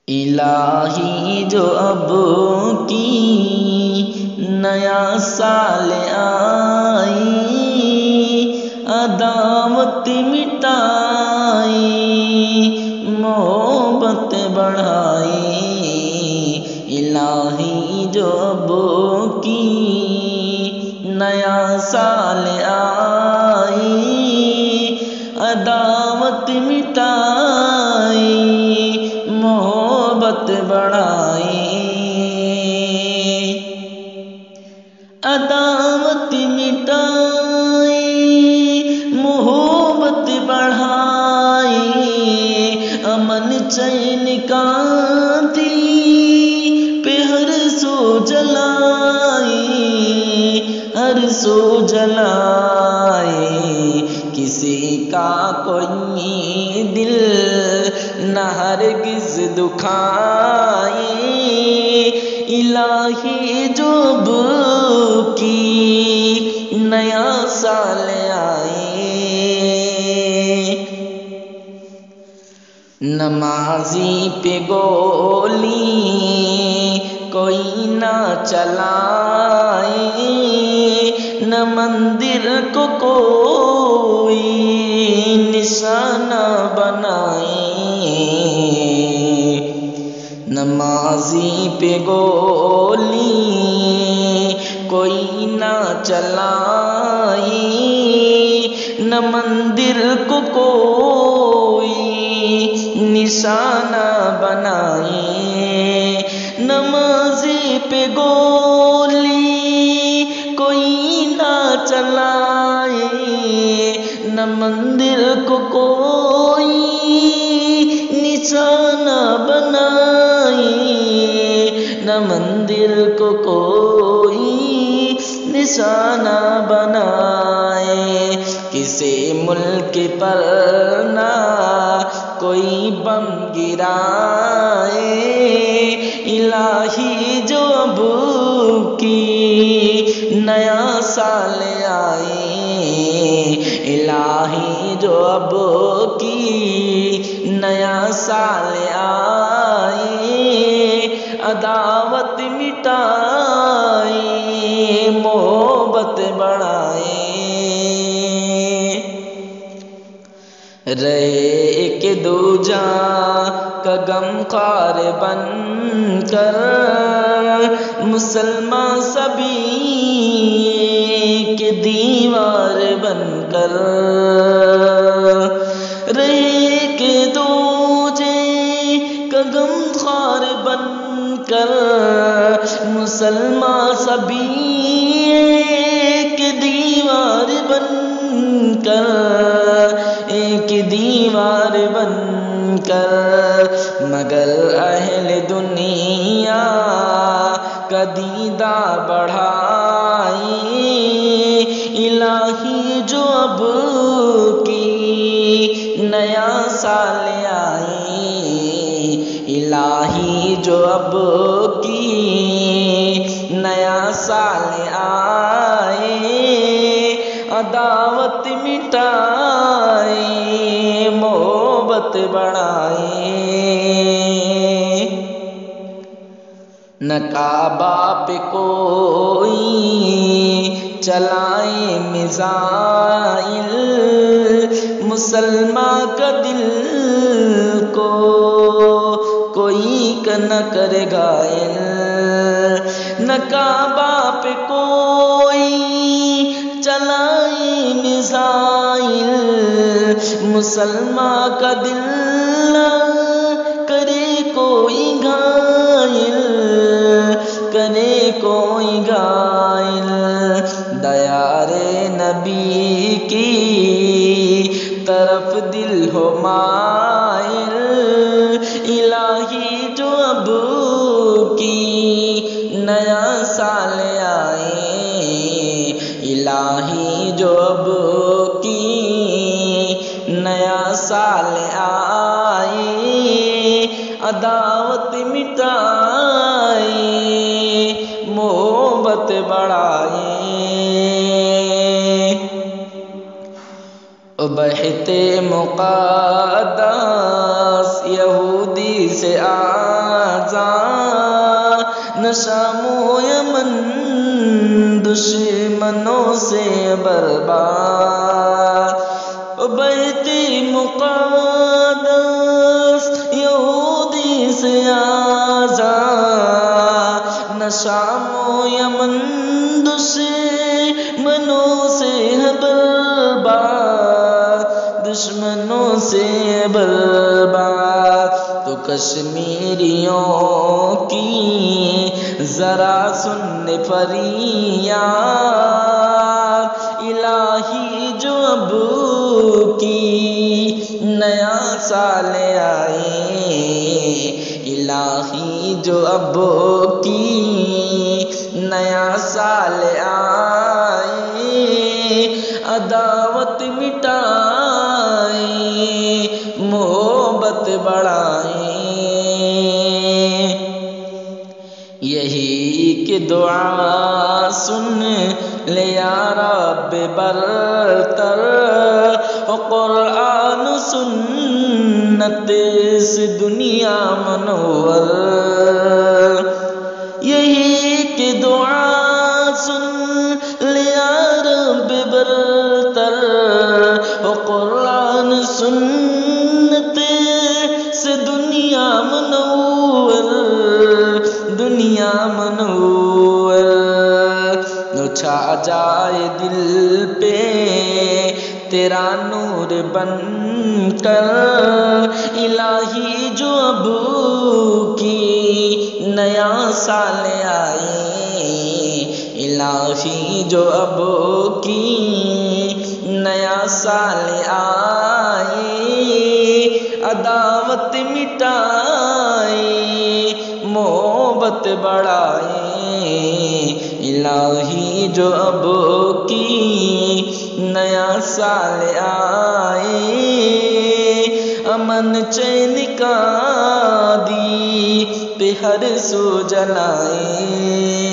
الہی جو اب کی نیا سال آئی، عداوت مٹائی، محبت بڑھائی۔ الہی جو اب کی نیا سال آئی، عداوت مٹائی، محبت بڑھائی۔ عداوت مٹائی، محبت بڑھائی، امن چین کا دی پہ ہر سو جلائی، ہر سو جلائی۔ کسی کا کوئی دل نہ ہرگز دکھائی، الہی جو اب کی نیا سال آئی۔ نمازی پہ گولی کوئی نہ چلائے، نہ مندر کو کوئی نشانہ بنائے۔ نمازی پہ گولی کوئی نہ چلائے، نہ مندر کو کوئی نشانہ بنائے۔ نمازی پہ گولی کوئی نہ چلائے، نہ مندر کو کوئی نشانہ بنائے، نہ مندر کو کوئی نشانہ بنائے۔ کسی ملک پر نہ کوئی بم گرائے، الہی جو اب کی نیا سال آئی، الہی جو اب کی نیا سال آئی، عداوت مٹائی، محبت بڑھائی۔ رہے ایک دوجا کا غمخوار بن کر، مسلمان سبھی ایک دیوار بن کر۔ رہے ایک دوجے کا غمخوار بن کر، مسلمان سبھی ایک دیوار بن کر، ایک دیوار بن کر۔ مگر اہل دنیا کا دیدہ بڑھائی، الہی جو اب کی نیا سال آئی، الہی جو اب کی نیا سال آئی، عداوت مٹائی، محبت بڑھائی۔ نہ کعبہ پہ کوئی چلائے میزائل، مسلمان کا دل کو کوئی نہ کرے گائل۔ نہ کعبہ پہ کوئی چلائے میزائل، مسلمان کا دل نہ کرے کوئی گھائل، کرے کوئی گھائل۔ دیار نبی کی طرف دل ہو مائل، الہی جو اب کی نیا سال آئی، الہی جو اب کی نیا سال آئی، عداوت مٹائی، محبت بڑھائی۔ بہتے مقدس یہودی سے نہ شام و یمن دشمنوں سے برباد، بیت مقدس یہودی سے آزاد، نہ شام و یمن دشمنوں سے برباد، دشمنوں سے برباد۔ تو کشمیریوں کی ذرا سن فریاد، الہی جو اب کی نیا سال آئے، الہی جو اب کی نیا سال آئے، عداوت مٹائے، محبت بڑھائے، یہی کہ دعا سن لے یا رب برتر، قرآن سنت سے دنیا منور، یہی کہ دعا سن لے یا رب برتر، قرآن سنت سے دنیا منور، دنیا منور، چھا جائے دل پہ تیرا نور بن کر، الہی جو اب کی نیا سال آئے، الہی جو اب کی نیا سال آئے، عداوت مٹائے، محبت بڑھائے، الہی جو اب کی نیا سال آئے، امن چین کا دی پہ ہر سو جلائے۔